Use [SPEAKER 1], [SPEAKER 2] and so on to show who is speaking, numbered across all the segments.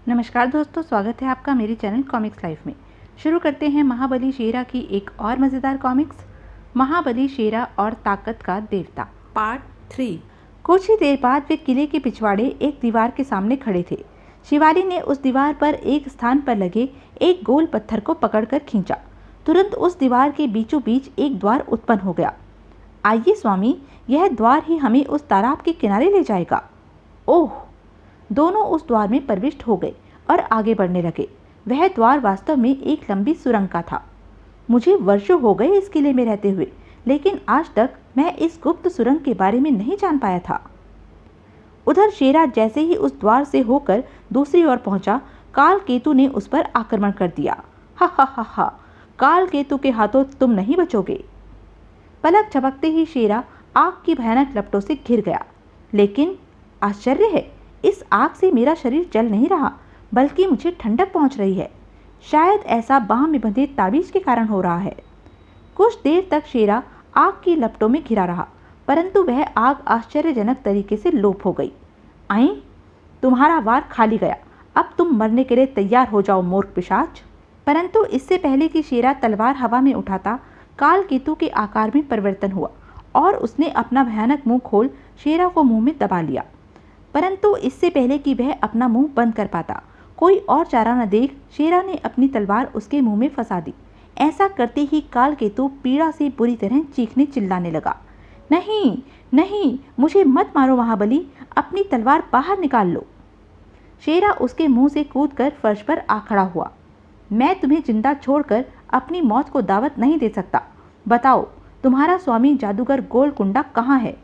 [SPEAKER 1] नमस्कार दोस्तों, स्वागत है आपका मेरे चैनल कॉमिक्स लाइफ में। शुरू करते हैं महाबली शेरा की एक और मज़ेदार कॉमिक्स, महाबली शेरा और ताकत का देवता
[SPEAKER 2] पार्ट 3।
[SPEAKER 1] कुछ ही देर बाद वे किले के पिछवाड़े एक दीवार के सामने खड़े थे। शिवाली ने उस दीवार पर एक स्थान पर लगे एक गोल पत्थर को पकड़कर खींचा। तुरंत उस दीवार के बीचों बीच एक द्वार उत्पन्न हो गया। आइए स्वामी, यह द्वार ही हमें उस तालाब के किनारे ले जाएगा। ओह! दोनों उस द्वार में प्रविष्ट हो गए और आगे बढ़ने लगे। वह द्वार वास्तव में एक लंबी सुरंग का था। मुझे वर्षों हो गए इस किले में रहते हुए, लेकिन आज तक मैं इस गुप्त सुरंग के बारे में नहीं जान पाया था। उधर शेरा जैसे ही उस द्वार से होकर दूसरी ओर पहुंचा, काल केतु ने उस पर आक्रमण कर दिया। हा हा हा हा, काल केतु के हाथों तुम नहीं बचोगे। पलक झपकते ही शेरा आग की भयानक लपटों से घिर गया। लेकिन आश्चर्य है, इस आग से मेरा शरीर जल नहीं रहा, बल्कि मुझे ठंडक पहुंच रही है। शायद ऐसा बाह में बंधे ताबीज के कारण हो रहा है। कुछ देर तक शेरा आग की लपटों में घिरा रहा, परंतु वह आग आश्चर्यजनक तरीके से लोप हो गई। आई, तुम्हारा वार खाली गया। अब तुम मरने के लिए तैयार हो जाओ मूर्ख पिशाच। परंतु इससे पहले कि शेरा तलवार हवा में उठाता, काल केतु के आकार में परिवर्तन हुआ और उसने अपना भयानक मुंह खोल शेरा को मुंह में दबा लिया। परंतु इससे पहले कि वह अपना मुंह बंद कर पाता, कोई और चारा न देख शेरा ने अपनी तलवार उसके मुंह में फंसा दी। ऐसा करते ही काल केतु पीड़ा से बुरी तरह चीखने चिल्लाने लगा। नहीं नहीं, मुझे मत मारो महाबली, अपनी तलवार बाहर निकाल लो। शेरा उसके मुंह से कूदकर फर्श पर आ खड़ा हुआ। मैं तुम्हें जिंदा छोड़कर अपनी मौत को दावत नहीं दे सकता। बताओ, तुम्हारा स्वामी जादूगर गोलकुंडा कहाँ है?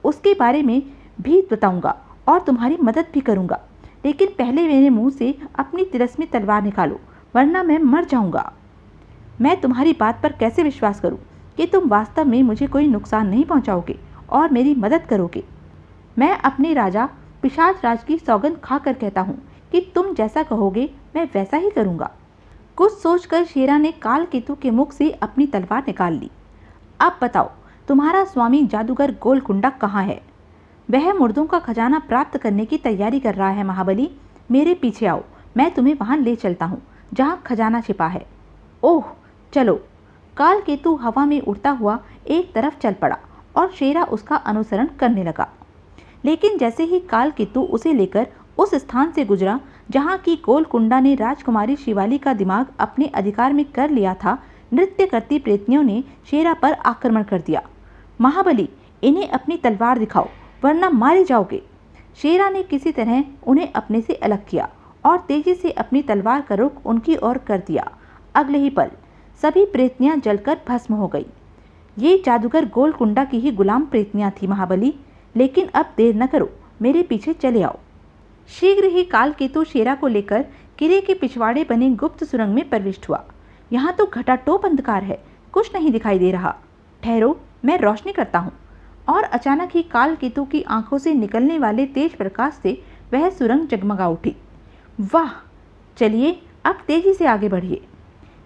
[SPEAKER 1] उसके बारे में भी बताऊंगा और तुम्हारी मदद भी करूंगा, लेकिन पहले मेरे मुंह से अपनी तिलस्मी तलवार निकालो, वरना मैं मर जाऊंगा। मैं तुम्हारी बात पर कैसे विश्वास करूं कि तुम वास्तव में मुझे कोई नुकसान नहीं पहुंचाओगे और मेरी मदद करोगे? मैं अपने राजा पिशाच राज की सौगंध खाकर कहता हूं कि तुम जैसा कहोगे मैं वैसा ही करूंगा। कुछ सोचकर शेरा ने काल केतु के मुख से अपनी तलवार निकाल ली। अब बताओ, तुम्हारा स्वामी जादूगर गोलकुंडा कहाँ है? वह मुर्दों का खजाना प्राप्त करने की तैयारी कर रहा है महाबली। मेरे पीछे आओ, मैं तुम्हें वहां ले चलता हूँ जहाँ खजाना छिपा है। ओह चलो। काल केतु हवा में उड़ता हुआ एक तरफ चल पड़ा और शेरा उसका अनुसरण करने लगा। लेकिन जैसे ही काल केतु उसे लेकर उस स्थान से गुजरा जहाँ की गोलकुंडा ने राजकुमारी शिवाली का दिमाग अपने अधिकार में कर लिया था, नृत्य करती प्रेतनियों ने शेरा पर आक्रमण कर दिया। महाबली, इन्हें अपनी तलवार दिखाओ, वरना मारे जाओगे। शेरा ने किसी तरह उन्हें अपने से अलग किया और तेजी से अपनी तलवार का रुख उनकी ओर कर दिया। अगले ही पल सभी प्रेतनियां जलकर भस्म हो गई। ये जादूगर गोलकुंडा की ही गुलाम प्रेतनियां थी महाबली, लेकिन अब देर न करो, मेरे पीछे चले आओ। शीघ्र ही काल केतु शेरा को लेकर किले के पिछवाड़े बने गुप्त सुरंग में प्रविष्ट हुआ। यहाँ तो घटाटोप अंधकार है, कुछ नहीं दिखाई दे रहा। ठहरो, मैं रोशनी करता हूँ। और अचानक ही काल केतु की आंखों से निकलने वाले तेज प्रकाश से वह सुरंग जगमगा उठी। वाह! चलिए अब तेजी से आगे बढ़िए।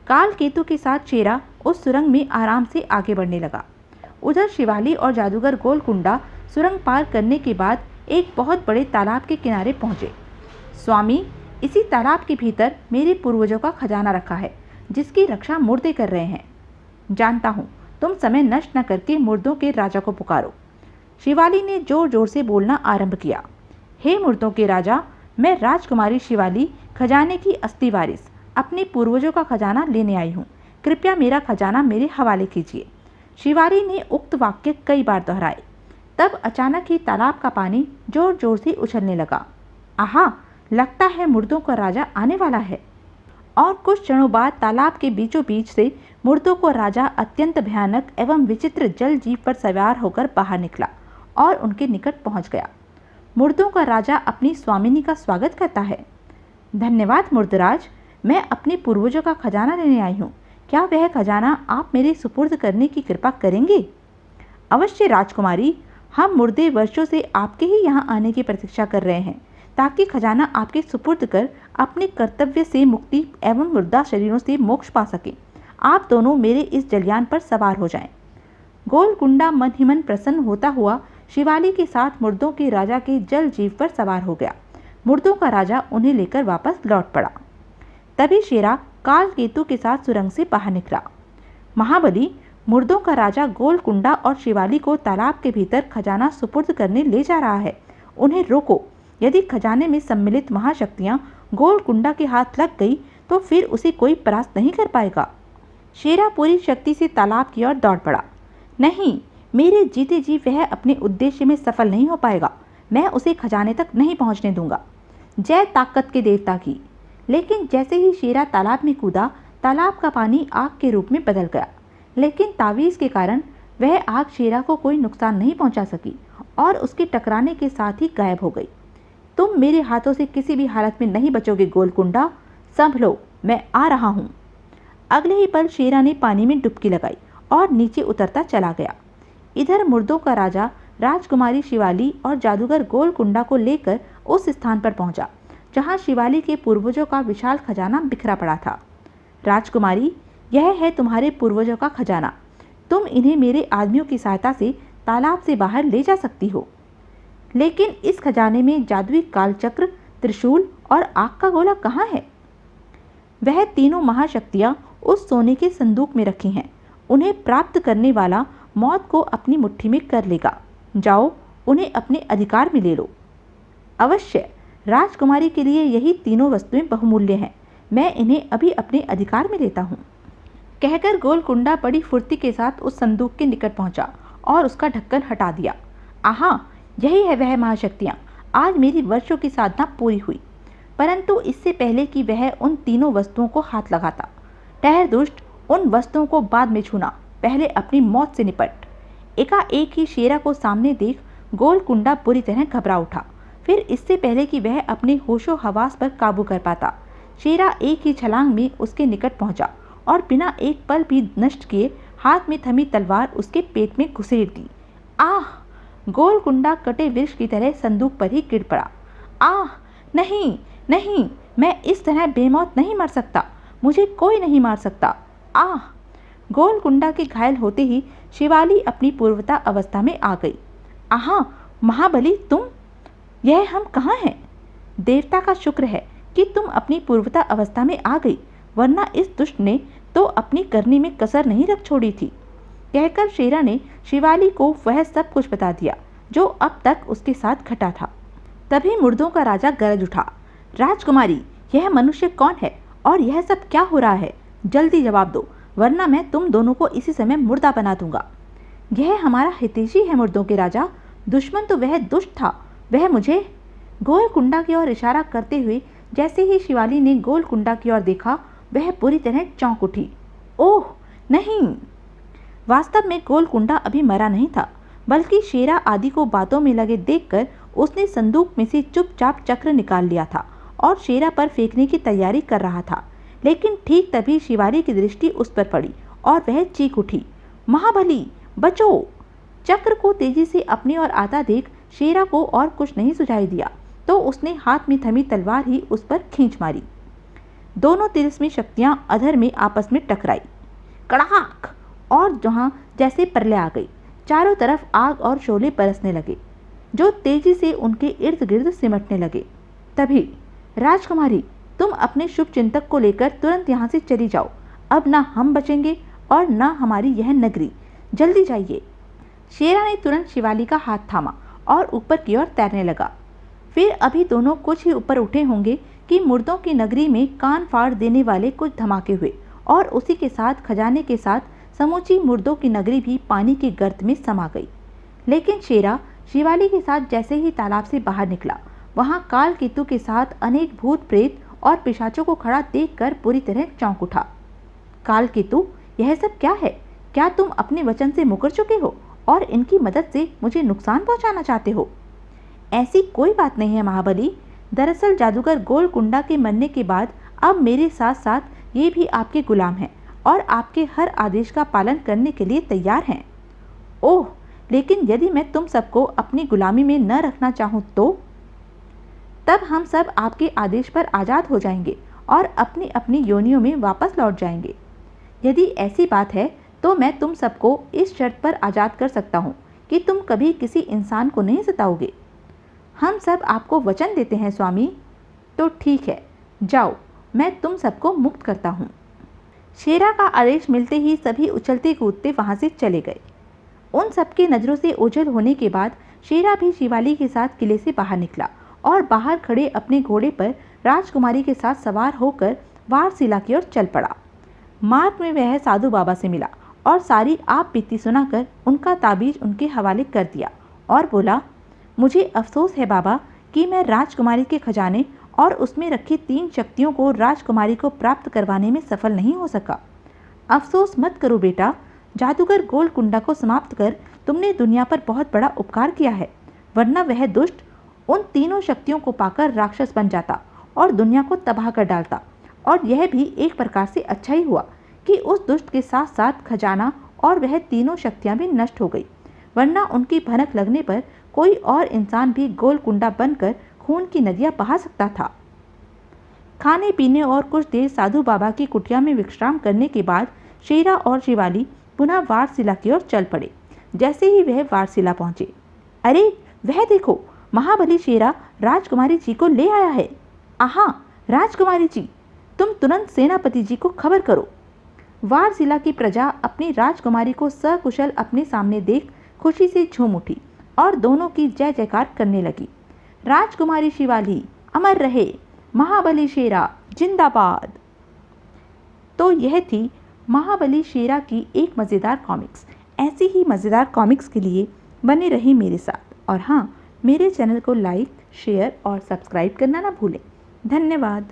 [SPEAKER 1] काल केतु के साथ शेरा उस सुरंग में आराम से आगे बढ़ने लगा। उधर शिवाली और जादूगर गोलकुंडा सुरंग पार करने के बाद एक बहुत बड़े तालाब के किनारे पहुंचे। स्वामी, इसी तालाब के भीतर मेरे पूर्वजों का खजाना रखा है, जिसकी रक्षा मुर्दे कर रहे हैं। जानता हूँ, तुम समय नष्ट न करके मुर्दों के राजा को पुकारो। शिवाली ने जोर जोर से बोलना आरंभ किया। हे मुर्दों के राजा, मैं राजकुमारी शिवाली, खजाने की असली वारिस, अपने पूर्वजों का खजाना लेने आई हूँ। कृपया मेरा खजाना मेरे हवाले कीजिए। शिवाली ने उक्त वाक्य कई बार दोहराए। तब अचानक ही तालाब का पानी जोर जोर से उछलने लगा। आहा, लगता है मुर्दों का राजा आने वाला है। और कुछ क्षणों बाद तालाब के बीचों बीच से मुर्दों को राजा अत्यंत भयानक एवं विचित्र जल जीव पर सवार होकर बाहर निकला और उनके निकट पहुंच गया। मुर्दों का राजा अपनी स्वामिनी का स्वागत करता है। धन्यवाद मुर्दराज, मैं अपने पूर्वजों का खजाना लेने आई हूँ। क्या वह खजाना आप मेरे सुपुर्द करने की कृपा करेंगे? अवश्य राजकुमारी, हम मुर्दे वर्षों से आपके ही यहाँ आने की प्रतीक्षा कर रहे हैं, ताकि खजाना आपके सुपुर्द कर अपने कर्तव्य से मुक्ति एवं मुर्दा शरीरों से मोक्ष पा सकें। आप दोनों मेरे इस जलयान पर सवार हो जाएं। गोलकुंडा मन ही मन प्रसन्न होता हुआ शिवाली के साथ मुर्दों के राजा के जल जीव पर सवार हो गया। मुर्दों का राजा उन्हें लेकर वापस लौट पड़ा। तभी शेरा काल केतु के साथ सुरंग से बाहर निकला। महाबली, मुर्दों का राजा गोलकुंडा और शिवाली को तालाब के भीतर खजाना सुपुर्द करने ले जा रहा है। उन्हें रोको। यदि खजाने में सम्मिलित महाशक्तियां गोलकुंडा के हाथ लग गई तो फिर उसे कोई परास्त नहीं कर पाएगा। शेरा पूरी शक्ति से तालाब की ओर दौड़ पड़ा। नहीं, मेरे जीते जी वह अपने उद्देश्य में सफल नहीं हो पाएगा। मैं उसे खजाने तक नहीं पहुंचने दूंगा। जय ताकत के देवता की। लेकिन जैसे ही शेरा तालाब में कूदा, तालाब का पानी आग के रूप में बदल गया। लेकिन तावीज़ के कारण वह आग शेरा को कोई नुकसान नहीं पहुंचा सकी और उसके टकराने के साथ ही गायब हो गई। तुम मेरे हाथों से किसी भी हालत में नहीं बचोगे गोलकुंडा। संभलो, मैं आ रहा हूँ। अगले ही पल शेरा ने पानी में डुबकी लगाई और नीचे उतरता चला गया। इधर मुर्दों का राजा राजकुमारी शिवाली और जादूगर गोलकुंडा को लेकर उस स्थान पर पहुंचा जहां शिवाली के पूर्वजों का विशाल खजाना बिखरा पड़ा था। राजकुमारी, यह है तुम्हारे पूर्वजों का खजाना। तुम इन्हें मेरे आदमियों की सहायता से तालाब से बाहर ले जा सकती हो। लेकिन इस खजाने में जादुई कालचक्र, त्रिशूल और आग का गोला कहाँ है? वह तीनों महाशक्तियाँ उस सोने के संदूक में रखी हैं। उन्हें प्राप्त करने वाला मौत को अपनी मुट्ठी में कर लेगा। जाओ, उन्हें अपने अधिकार में ले लो। अवश्य, राजकुमारी के लिए यही तीनों वस्तुएं बहुमूल्य हैं। मैं इन्हें अभी अपने अधिकार में लेता हूँ। कहकर गोलकुंडा बड़ी फुर्ती के साथ उस संदूक के निकट पहुंचा और उसका ढक्कन हटा दिया। आहा, यही है वह महाशक्तियाँ। आज मेरी वर्षों की साधना पूरी हुई। परंतु इससे पहले कि वह उन तीनों वस्तुओं को हाथ लगाता, ठहर दुष्ट, उन वस्तुओं को बाद में छूना, पहले अपनी मौत से निपट। एकाएक ही शेरा को सामने देख गोलकुंडा बुरी तरह घबरा उठा। फिर इससे पहले कि वह अपने होशो हवास पर काबू कर पाता, शेरा एक ही छलांग में उसके निकट पहुंचा और बिना एक पल भी नष्ट किए हाथ में थमी तलवार उसके पेट में घुसेड़ दी। आह! गोलकुंडा कटे वृक्ष की तरह संदूक पर ही गिर पड़ा। आह! नहीं, नहीं, मैं इस तरह बेमौत नहीं मर सकता। मुझे कोई नहीं मार सकता। आह! गोलकुंडा के घायल होते ही शिवाली अपनी पूर्वता अवस्था में आ गई। आहा! महाबली, तुम? यह हम कहाँ हैं? देवता का शुक्र है कि तुम अपनी पूर्वता अवस्था में आ गई, वरना इस दुष्ट ने तो अपनी करनी में कसर नहीं रख छोड़ी थी। कहकर शेरा ने शिवाली को वह सब कुछ बता दिया जो अब तक उसके साथ घटा था। तभी मुर्दों का राजा गरज उठा। राजकुमारी, यह मनुष्य कौन है और यह सब क्या हो रहा है? जल्दी जवाब दो, वरना मैं तुम दोनों को इसी समय मुर्दा बना दूंगा। यह हमारा हितैषी है मुर्दों के राजा। दुश्मन तो वह दुष्ट था। वह मुझे। गोलकुंडा की ओर इशारा करते हुए जैसे ही शिवाली ने गोलकुंडा की ओर देखा, वह पूरी तरह चौंक उठी। ओह नहीं! वास्तव में गोलकुंडा अभी मरा नहीं था, बल्कि शेरा आदि को बातों में लगे देखकर उसने संदूक में से चुपचाप चक्र निकाल लिया था और शेरा पर फेंकने की तैयारी कर रहा था। लेकिन ठीक तभी शिवाली की दृष्टि उस पर पड़ी और वह चीख उठी, महाबली, बचो! चक्र को तेजी से अपनी ओर आता देख शेरा को और कुछ नहीं सुझाई दिया तो उसने हाथ में थमी तलवार ही उस पर खींच मारी। दोनों तिरस्मी शक्तियां अधर में आपस में टकराई। कड़ाक! और जहां जैसे प्रलय आ गई। चारों तरफ आग और शोले बरसने लगे जो तेजी से उनके इर्द गिर्द सिमटने लगे। तभी, राजकुमारी, तुम अपने शुभ चिंतक को लेकर तुरंत यहाँ से चली जाओ। अब ना हम बचेंगे और ना हमारी यह नगरी। जल्दी जाइए। शेरा ने तुरंत शिवाली का हाथ थामा और ऊपर की ओर तैरने लगा। फिर अभी दोनों कुछ ही ऊपर उठे होंगे कि मुर्दों की नगरी में कान फाड़ देने वाले कुछ धमाके हुए और उसी के साथ खजाने के साथ समूची मुर्दों की नगरी भी पानी के गर्त में समा गई। लेकिन शेरा शिवाली के साथ जैसे ही तालाब से बाहर निकला, वहां काल केतु के साथ अनेक भूत प्रेत और पिशाचों को खड़ा देखकर पूरी तरह चौंक उठा। काल केतु, यह सब क्या है? क्या तुम अपने वचन से मुकर चुके हो और इनकी मदद से मुझे नुकसान पहुंचाना चाहते हो? ऐसी कोई बात नहीं है महाबली। दरअसल जादूगर गोलकुंडा के मरने के बाद अब मेरे साथ साथ ये भी आपके गुलाम हैं और आपके हर आदेश का पालन करने के लिए तैयार हैं। ओह, लेकिन यदि मैं तुम सबको अपनी गुलामी में न रखना चाहूँ तो? तब हम सब आपके आदेश पर आज़ाद हो जाएंगे और अपनी अपनी योनियों में वापस लौट जाएंगे। यदि ऐसी बात है तो मैं तुम सबको इस शर्त पर आज़ाद कर सकता हूँ कि तुम कभी किसी इंसान को नहीं सताओगे। हम सब आपको वचन देते हैं स्वामी। तो ठीक है, जाओ, मैं तुम सबको मुक्त करता हूँ। शेरा का आदेश मिलते ही सभी उछलते कूदते वहाँ से चले गए। उन सबकी नज़रों से ओझल होने के बाद शेरा भी शिवाली के साथ किले से बाहर निकला और बाहर खड़े अपने घोड़े पर राजकुमारी के साथ सवार होकर वारसिला की ओर चल पड़ा। मार्ग में वह साधु बाबा से मिला और सारी आप बीती सुनाकर उनका ताबीज उनके हवाले कर दिया और बोला, मुझे अफसोस है बाबा कि मैं राजकुमारी के खजाने और उसमें रखी 3 शक्तियों को राजकुमारी को प्राप्त करवाने में सफल नहीं हो सका। अफसोस मत करो बेटा, जादूगर गोलकुंडा को समाप्त कर तुमने दुनिया पर बहुत बड़ा उपकार किया है, वरना वह दुष्ट उन तीनों शक्तियों को पाकर राक्षस बन जाता और दुनिया को तबाह कर डालता। और यह भी एक प्रकार से अच्छा ही हुआ कि उस दुष्ट के साथ साथ खजाना और वह तीनों शक्तियां भी नष्ट हो गई, वरना उनकी भनक लगने पर कोई और इंसान भी गोलकुंडा बनकर खून की नदियां बहा सकता था। खाने पीने और कुछ देर साधु बाबा की कुटिया में विश्राम करने के बाद शेरा और शिवाली पुनः वारसिला की ओर चल पड़े। जैसे ही वह वारसिला पहुंचे, अरे वह देखो, महाबली शेरा राजकुमारी जी को ले आया है। आहा राजकुमारी जी, तुम तुरंत सेनापति जी को खबर करो। वारसिला की प्रजा अपनी राजकुमारी को सकुशल अपने सामने देख खुशी से झूम उठी और दोनों की जय जयकार करने लगी। राजकुमारी शिवाली अमर रहे, महाबली शेरा जिंदाबाद। तो यह थी महाबली शेरा की एक मज़ेदार कॉमिक्स। ऐसी ही मज़ेदार कॉमिक्स के लिए बने रहिए मेरे साथ, और हाँ, मेरे चैनल को लाइक, शेयर और सब्सक्राइब करना ना भूलें। धन्यवाद।